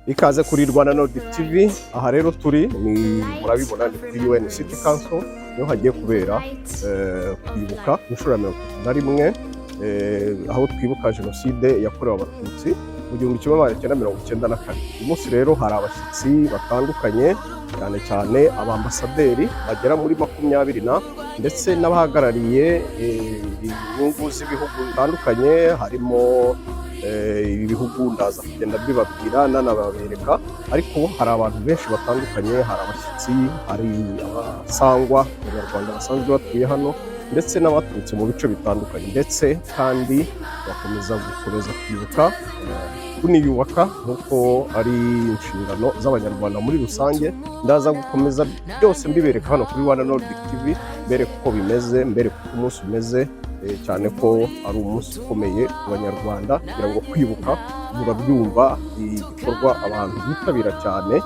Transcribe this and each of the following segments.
ikaze kuri Rwanda Nordic TV. Aha rero turi ni murabibona ni kuri UN City Council, niho hagiye kubera kwibuka inshuro ya 31 aho twibuka genocide yakorewe abatutsi mu 1994. Uyu munsi rero hari abashyitsi batandukanye, cyane cyane abambasaderi bagera muri 20 ndetse n'abahagarariye inyungu z'ibihugu bitandukanye, harimo ibihugu ndaza kugenda bibabwira nanababereka, ariko hari abantu benshi batandukanye, hari abashyitsi, hari abasangwa abanyarwanda basanzwe batuye hano ndetse n'abaturutse mu bice bitandukanye, ndetse kandi bakomeza kwibuka kuniyubaka nk'uko ari inshingano z'abanyarwanda muri rusange. Ndaza gukomeza byose mbibereka hano kuri Rwanda Nordic TV, mbere kuko bimeze, mbere kuko umunsi umeze, cyane ko ari umunsi ukomeye ku banyarwanda, kugira ngo kwibuka murabyumva igikorwa abantu bitabira cyane,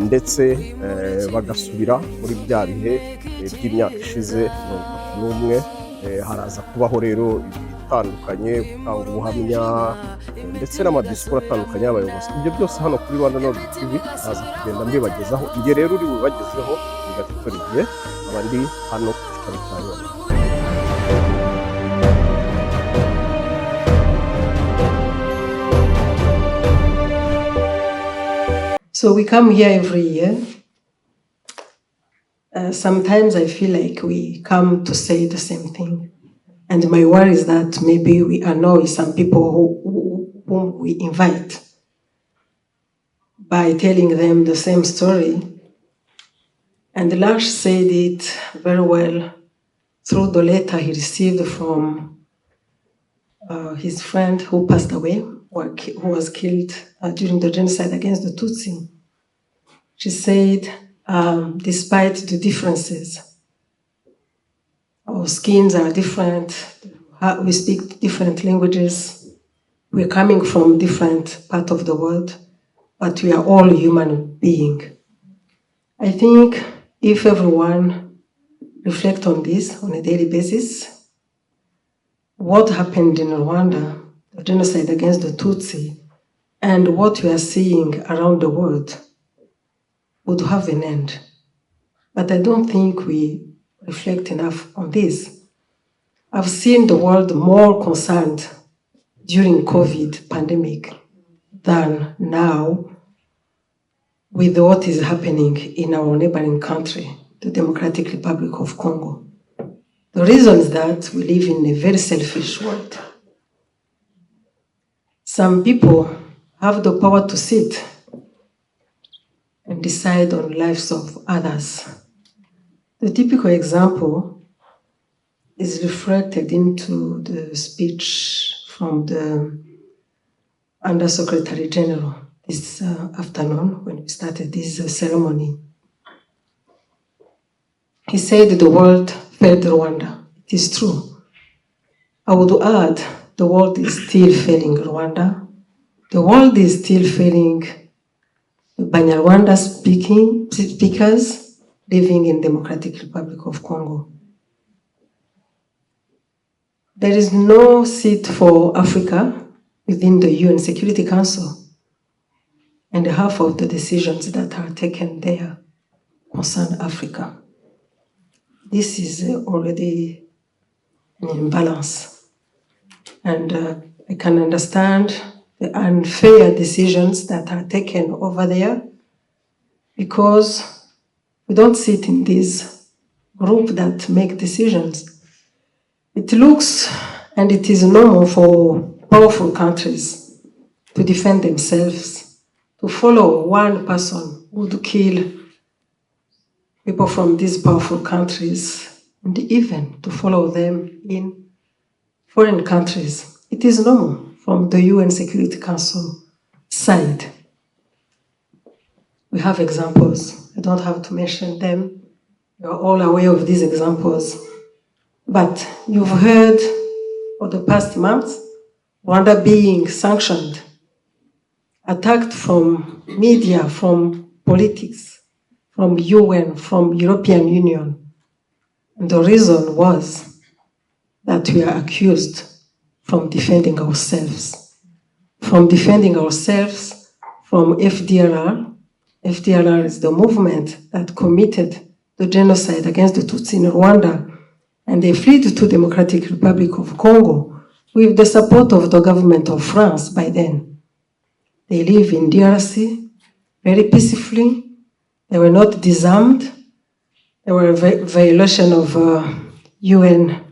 ndetse bagasubira muri bya bihe by'imyaka ishize 31. Haraza kubaho rero ibitandukanye, gutanga ubuhamya ndetse n'amadisikuru atandukanye y'abayobozi. Ibyo byose hano kuri Rwanda Nordic TV naza kugenda mbibagezaho. Igihe rero uri bubagezeho bigaturiye abandi hano ku kitaro cya Loni. So we come here every year. Sometimes I feel like we come to say the same thing. And my worry is that maybe we annoy some people whom we invite by telling them the same story. And Lash said it very well through the letter he received from his friend who passed away, who was killed during the genocide against the Tutsi. She said, despite the differences, our skins are different, we speak different languages, we're coming from different parts of the world, but we are all human beings. I think if everyone reflect on this on a daily basis, what happened in Rwanda, the genocide against the Tutsi, and what we are seeing around the world would have an end. But I don't think we reflect enough on this. I've seen the world more concerned during COVID pandemic than now with what is happening in our neighboring country, the Democratic Republic of Congo. The reason is that we live in a very selfish world. Some people have the power to sit and decide on lives of others. The typical example is reflected into the speech from the Undersecretary General this afternoon when we started this ceremony. He said the world failed Rwanda. It is true. I would add, the world is still failing Rwanda. The world is still failing Banyarwanda speakers living in Democratic Republic of Congo. There is no seat for Africa within the UN Security Council, and half of the decisions that are taken there concern Africa. This is already an imbalance, and I can understand the unfair decisions that are taken over there, because we don't sit in this group that make decisions. It looks and it is normal for powerful countries to defend themselves, to follow one person who would kill people from these powerful countries, and even to follow them in foreign countries. It is normal from the UN Security Council side. We have examples. I don't have to mention them. You are all aware of these examples. But you've heard for the past months, Rwanda being sanctioned, attacked from media, from politics, from UN, from European Union. And the reason was that we are accused from defending ourselves, from FDLR. FDLR is the movement that committed the genocide against the Tutsi in Rwanda, and they fled to Democratic Republic of Congo with the support of the government of France by then. They live in DRC very peacefully. They were not disarmed. There were a violation of UN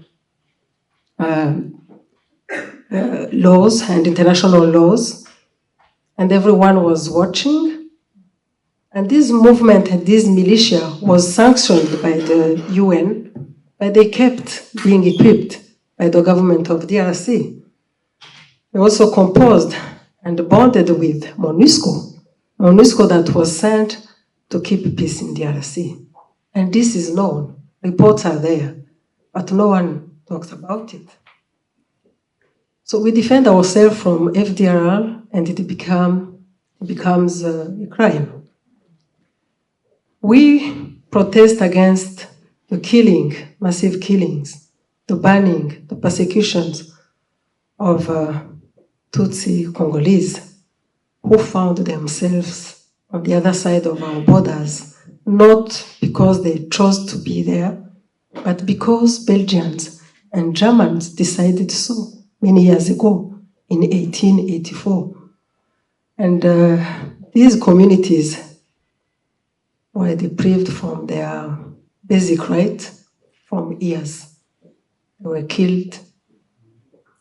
laws and international laws, and everyone was watching. And this movement and this militia was sanctioned by the UN, but they kept being equipped by the government of DRC. They also composed and bonded with MONUSCO that was sent to keep peace in DRC. And this is known. Reports are there, but no one talks about it. So we defend ourselves from FDLR, and it becomes a crime. We protest against the killing, massive killings, the banning, the persecutions of Tutsi Congolese who found themselves on the other side of our borders, not because they chose to be there, but because Belgians and Germans decided so many years ago in 1884. And these communities were deprived from their basic rights from years. They were killed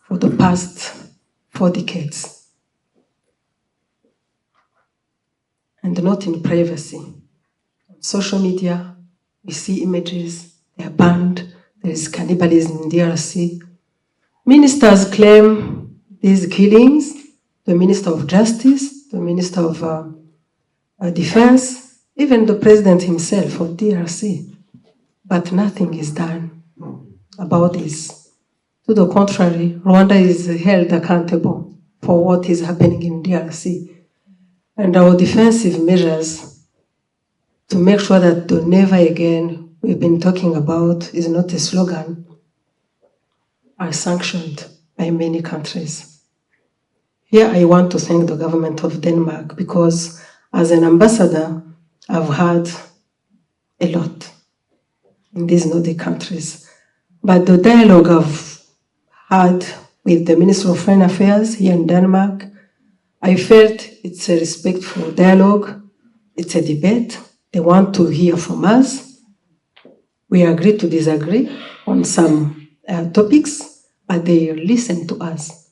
for the past 4 decades. And not in privacy. On social media, we see images, they are banned, there is cannibalism in DRC. Ministers claim these killings, the Minister of Justice, the Minister of Defense, even the President himself of DRC. But nothing is done about this. To the contrary, Rwanda is held accountable for what is happening in DRC. And our defensive measures to make sure that the never again we've been talking about is not a slogan are sanctioned by many countries. Here I want to thank the government of Denmark because as an ambassador, I've heard a lot in these Nordic countries. But the dialogue I've had with the Minister of Foreign Affairs here in Denmark, I felt it's a respectful dialogue, it's a debate. They want to hear from us. We agree to disagree on some topics, but they listen to us.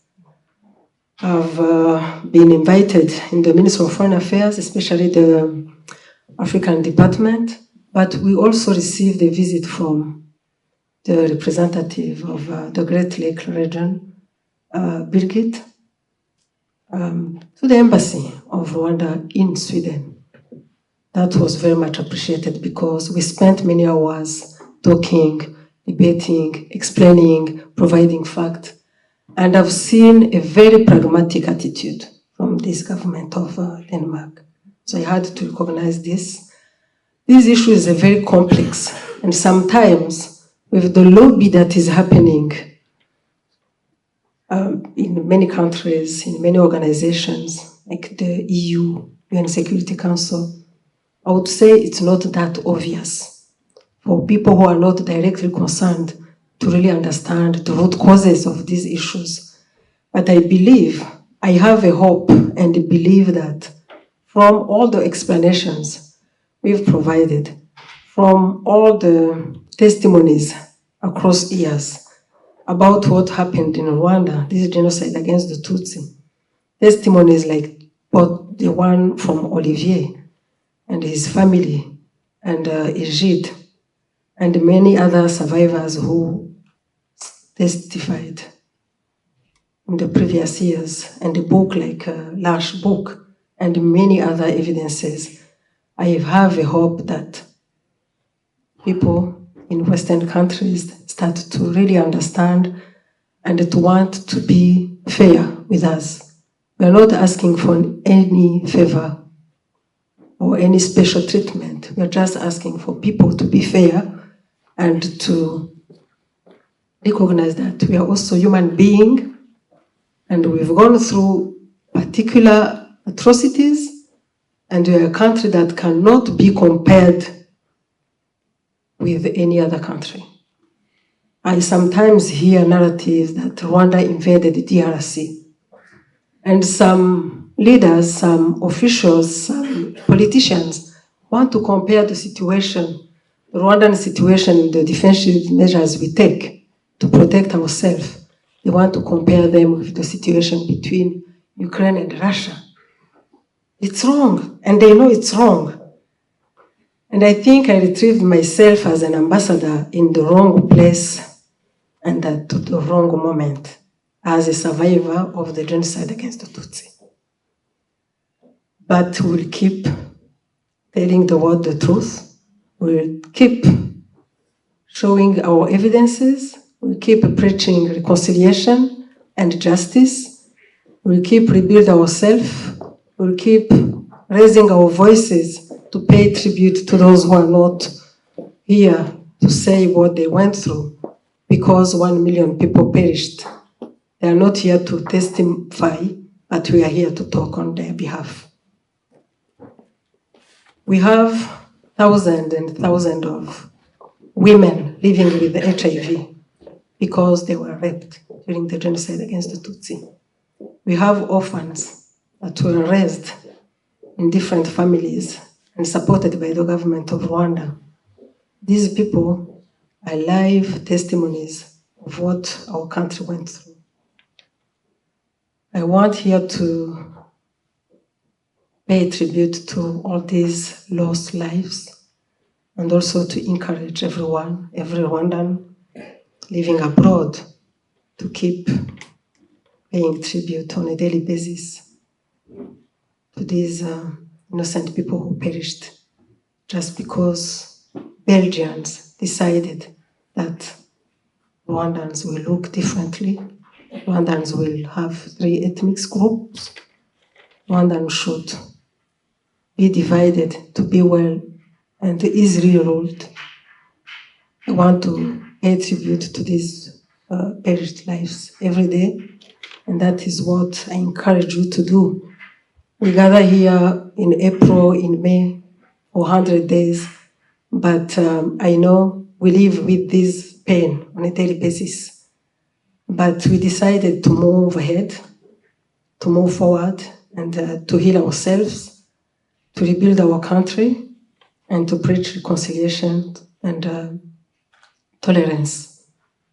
I've been invited in the Ministry of Foreign Affairs, especially the African Department, but we also received a visit from the representative of the Great Lake region, Birgit, to the embassy of Rwanda in Sweden. That was very much appreciated because we spent many hours talking, debating, explaining, providing facts. And I've seen a very pragmatic attitude from this government of Denmark. So I had to recognize this. This issue is very complex, and sometimes with the lobby that is happening in many countries, in many organizations, like the EU, UN Security Council, I would say it's not that obvious for people who are not directly concerned to really understand the root causes of these issues. But I believe, I have a hope and believe that from all the explanations we've provided, from all the testimonies across years about what happened in Rwanda, this genocide against the Tutsi, testimonies like the one from Olivier and his family, and Egide, and many other survivors who testified in the previous years, and a book like L'Arche book, and many other evidences. I have a hope that people in Western countries start to really understand and to want to be fair with us. We are not asking for any favor or any special treatment. We are just asking for people to be fair and to recognize that we are also human beings and we've gone through particular atrocities And we are a country that cannot be compared with any other country. I sometimes hear narratives that Rwanda invaded the DRC. And some leaders, some officials, some politicians want to compare the situation, the Rwandan situation, the defensive measures we take to protect ourselves. They want to compare them with the situation between Ukraine and Russia. It's wrong, and they know it's wrong. And I think I retrieved myself as an ambassador in the wrong place and at the wrong moment as a survivor of the genocide against the Tutsi. But we'll keep telling the world the truth. We'll keep showing our evidences. We'll keep preaching reconciliation and justice. We'll keep rebuild ourselves. We'll keep raising our voices to pay tribute to those who are not here to say what they went through, because 1 million people perished. They are not here to testify, but we are here to talk on their behalf. We have thousands and thousands of women living with HIV because they were raped during the genocide against the Tutsi. We have orphans that were raised in different families and supported by the government of Rwanda. These people are live testimonies of what our country went through. I want here to pay tribute to all these lost lives and also to encourage everyone, every Rwandan living abroad, to keep paying tribute on a daily basis to these innocent people who perished just because Belgians decided that Rwandans will look differently. Rwandans will have 3 ethnic groups. Rwandans should be divided to be well and easily ruled. I want to pay tribute to these perished lives every day, and that is what I encourage you to do. We gather here in April, in May, for 100 days, but I know we live with this pain on a daily basis. But we decided to move ahead, to move forward, and to heal ourselves, to rebuild our country, and to preach reconciliation and tolerance,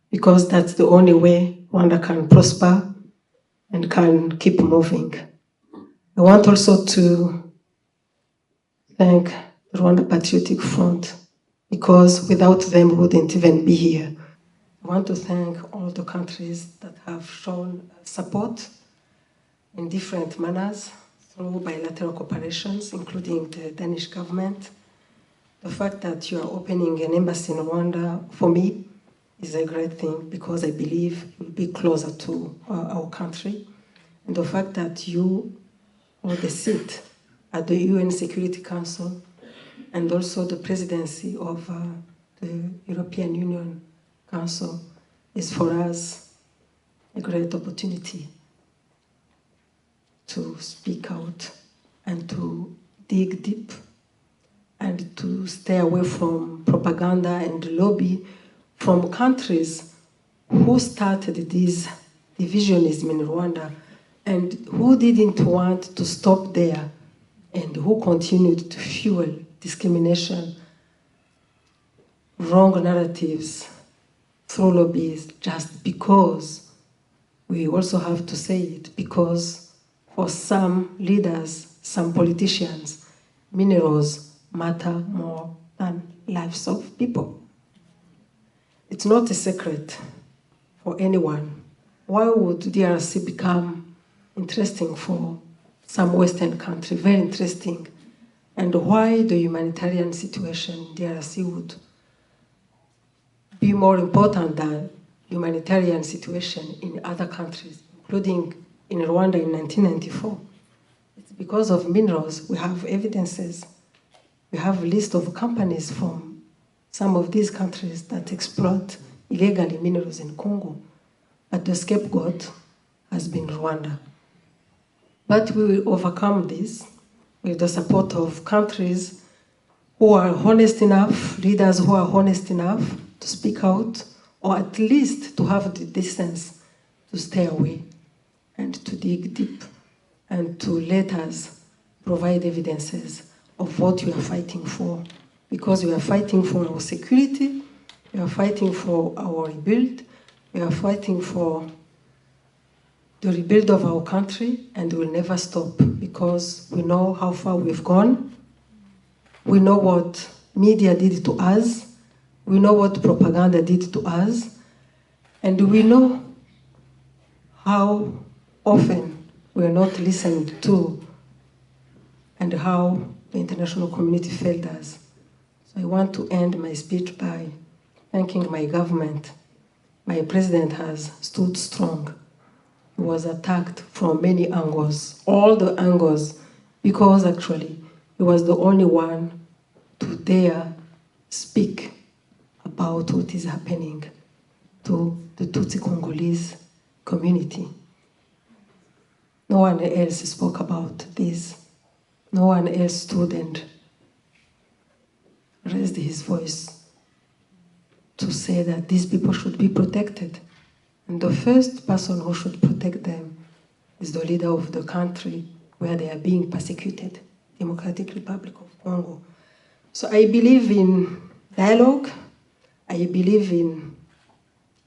because that's the only way Rwanda can prosper and can keep moving. I want also to thank the Rwanda Patriotic Front, because without them we wouldn't even be here. I want to thank all the countries that have shown support in different manners through bilateral cooperations, including the Danish government. The fact that you are opening an embassy in Rwanda, for me, is a great thing, because I believe it will be closer to our country. And the fact that you hold the seat at the UN Security Council and also the presidency of the European Union Council is for us a great opportunity to speak out and to dig deep and to stay away from propaganda and lobby from countries who started this divisionism in Rwanda and who didn't want to stop there and who continued to fuel discrimination, wrong narratives through lobbies, just because, we also have to say it, because for some leaders, some politicians, minerals matter more than lives of people. It's not a secret for anyone. Why would DRC become interesting for some Western country? Very interesting. And why the humanitarian situation in DRC would be more important than humanitarian situation in other countries, including in Rwanda in 1994. It's because of minerals. We have evidences. We have a list of companies from some of these countries that exploit illegally minerals in Congo. But the scapegoat has been Rwanda. But we will overcome this. with the support of countries who are honest enough, leaders who are honest enough to speak out, or at least to have the decency to stay away and to dig deep and to let us provide evidences of what we are fighting for. Because we are fighting for our security, we are fighting for our rebuild, we are fighting for the rebuild of our country, and we will never stop because we know how far we've gone. We know what media did to us. We know what propaganda did to us. And we know how often we are not listened to and how the international community failed us. So I want to end my speech by thanking my government. My president has stood strong. He was attacked from many angles, all the angles, because actually he was the only one to dare speak about what is happening to the Tutsi Congolese community. No one else spoke about this. No one else stood and raised his voice to say that these people should be protected. And the first person who should protect them is the leader of the country where they are being persecuted, Democratic Republic of Congo. So I believe in dialogue, I believe in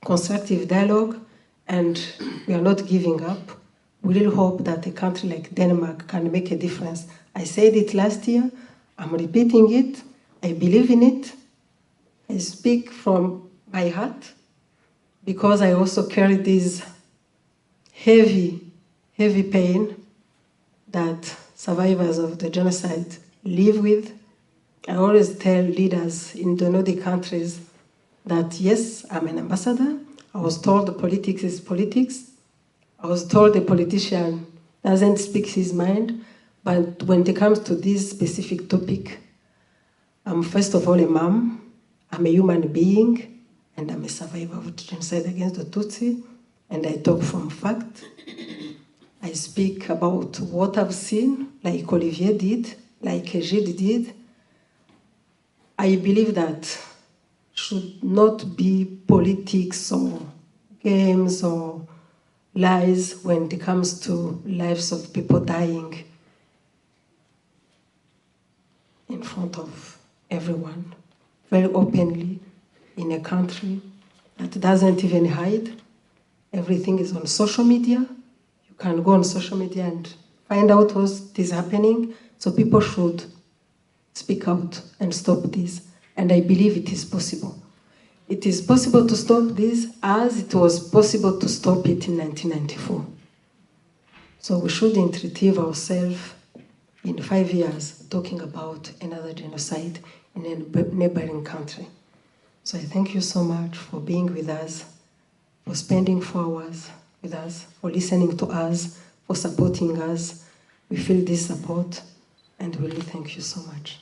constructive dialogue, and we are not giving up. We really hope that a country like Denmark can make a difference. I said it last year, I'm repeating it, I believe in it, I speak from my heart, because I also carry this heavy pain that survivors of the genocide live with. I always tell leaders in the Nordic countries that yes, I'm an ambassador. I was told the politics is politics. I was told the politician doesn't speak his mind, but when it comes to this specific topic, I'm first of all a mom, I'm a human being, and I'm a survivor of genocide against the Tutsi, and I talk from fact. I speak about what I've seen, like Olivier did, like Gilles did. I believe that should not be politics or games or lies when it comes to lives of people dying in front of everyone, very openly, in a country that doesn't even hide. Everything is on social media. You can go on social media and find out what is happening. So people should speak out and stop this. And I believe it is possible. It is possible to stop this as it was possible to stop it in 1994. So we shouldn't retrieve ourselves in 5 years talking about another genocide in a neighboring country. So I thank you so much for being with us, for spending 4 hours with us, for listening to us, for supporting us. We feel this support, and we really thank you so much.